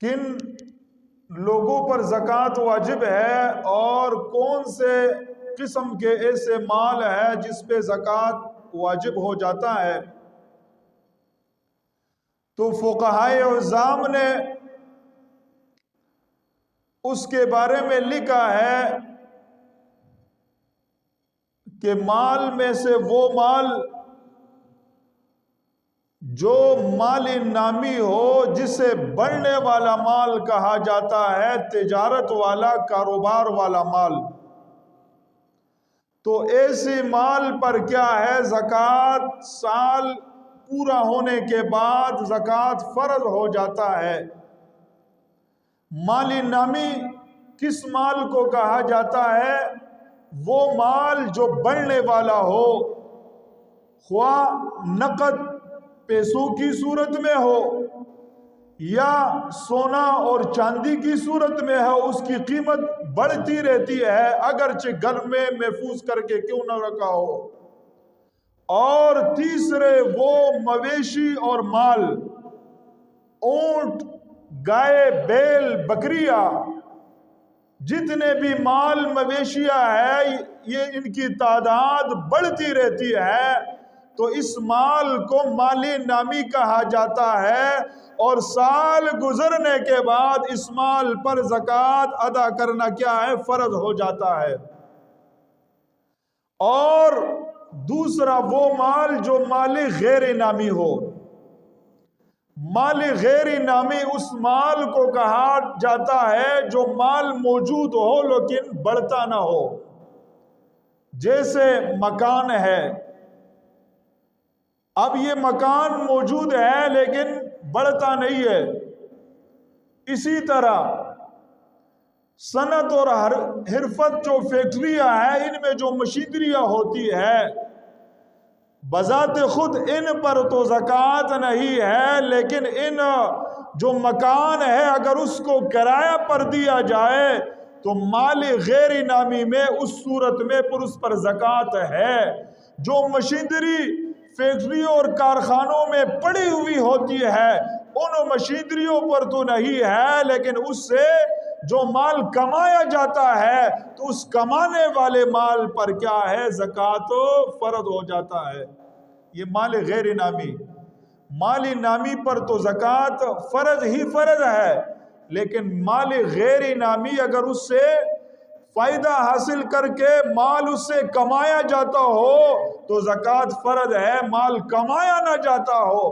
کن لوگوں پر زکوٰۃ واجب ہے اور کون سے قسم کے ایسے مال ہے جس پہ زکوٰۃ واجب ہو جاتا ہے، تو فقہائے عظام نے اس کے بارے میں لکھا ہے کہ مال میں سے وہ مال جو مال نامی ہو، جسے بڑھنے والا مال کہا جاتا ہے، تجارت والا، کاروبار والا مال، تو ایسی مال پر کیا ہے، زکوٰۃ سال پورا ہونے کے بعد زکوٰۃ فرض ہو جاتا ہے۔ مال نامی کس مال کو کہا جاتا ہے؟ وہ مال جو بڑھنے والا ہو، خواہ نقد پیسوں کی صورت میں ہو یا سونا اور چاندی کی صورت میں ہو، اس کی قیمت بڑھتی رہتی ہے اگرچہ گھر میں محفوظ کر کے کیوں نہ رکھا ہو۔ اور تیسرے وہ مویشی اور مال، اونٹ، گائے، بیل، بکریاں، جتنے بھی مال مویشیاں ہے، یہ ان کی تعداد بڑھتی رہتی ہے، تو اس مال کو مال نامی کہا جاتا ہے، اور سال گزرنے کے بعد اس مال پر زکوٰۃ ادا کرنا کیا ہے، فرض ہو جاتا ہے۔ اور دوسرا وہ مال جو مال غیر نامی ہو، مال غیر نامی اس مال کو کہا جاتا ہے جو مال موجود ہو لیکن بڑھتا نہ ہو، جیسے مکان ہے، اب یہ مکان موجود ہے لیکن بڑھتا نہیں ہے۔ اسی طرح صنعت اور حرفت جو فیکٹریاں ہیں، ان میں جو مشینریاں ہوتی ہے، بذات خود ان پر تو زکوٰۃ نہیں ہے، لیکن ان جو مکان ہے اگر اس کو کرایہ پر دیا جائے تو مال غیر نامی میں اس صورت میں پر اس پر زکوٰۃ ہے۔ جو مشینری فیکٹریوں اور کارخانوں میں پڑی ہوئی ہوتی ہے، ان مشینریوں پر تو نہیں ہے، لیکن اس سے جو مال کمایا جاتا ہے تو اس کمانے والے مال پر کیا ہے، زکوٰۃ فرض ہو جاتا ہے۔ یہ مال غیر نامی، مال نامی پر تو زکوٰۃ فرض ہی فرض ہے، لیکن مال غیر نامی اگر اس سے فائدہ حاصل کر کے مال اس سے کمایا جاتا ہو تو زکوٰۃ فرض ہے، مال کمایا نہ جاتا ہو،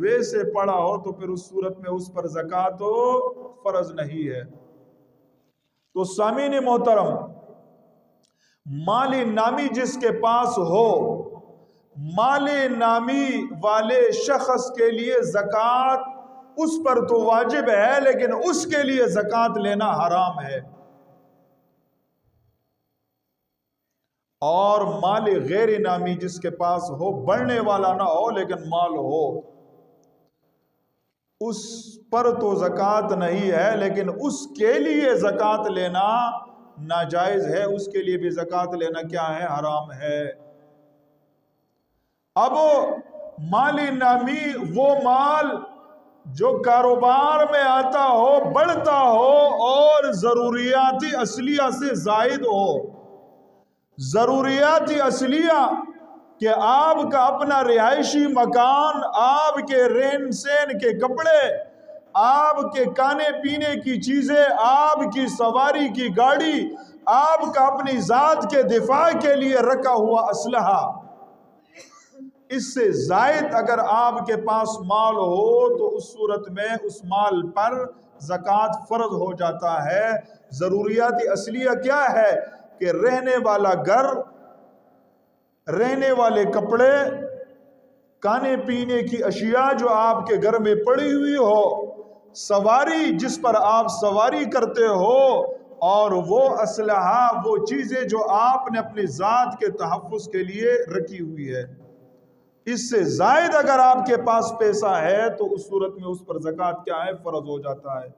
ویسے پڑا ہو تو پھر اس صورت میں اس پر زکوٰۃ فرض نہیں ہے۔ تو سامعین محترم، مال نامی جس کے پاس ہو، مال نامی والے شخص کے لیے زکوٰۃ اس پر تو واجب ہے، لیکن اس کے لیے زکوٰۃ لینا حرام ہے۔ اور مال غیر نامی جس کے پاس ہو، بڑھنے والا نہ ہو لیکن مال ہو، اس پر تو زکوٰۃ نہیں ہے، لیکن اس کے لیے زکوٰۃ لینا ناجائز ہے، اس کے لیے بھی زکوٰۃ لینا کیا ہے، حرام ہے۔ اب مال نامی وہ مال جو کاروبار میں آتا ہو، بڑھتا ہو اور ضروریات اصلیہ سے زائد ہو۔ ضروریات اصلیہ کہ آپ کا اپنا رہائشی مکان، آپ کے رہن سہن کے کپڑے، آپ کے کھانے پینے کی چیزیں، آپ کی سواری کی گاڑی، آپ کا اپنی ذات کے دفاع کے لیے رکھا ہوا اسلحہ، اس سے زائد اگر آپ کے پاس مال ہو تو اس صورت میں اس مال پر زکوٰۃ فرض ہو جاتا ہے۔ ضروریات اصلیہ کیا ہے کہ رہنے والا گھر، رہنے والے کپڑے، کھانے پینے کی اشیاء جو آپ کے گھر میں پڑی ہوئی ہو، سواری جس پر آپ سواری کرتے ہو، اور وہ اسلحہ، وہ چیزیں جو آپ نے اپنی ذات کے تحفظ کے لیے رکھی ہوئی ہے۔ اس سے زائد اگر آپ کے پاس پیسہ ہے تو اس صورت میں اس پر زکوٰۃ کیا ہے، فرض ہو جاتا ہے۔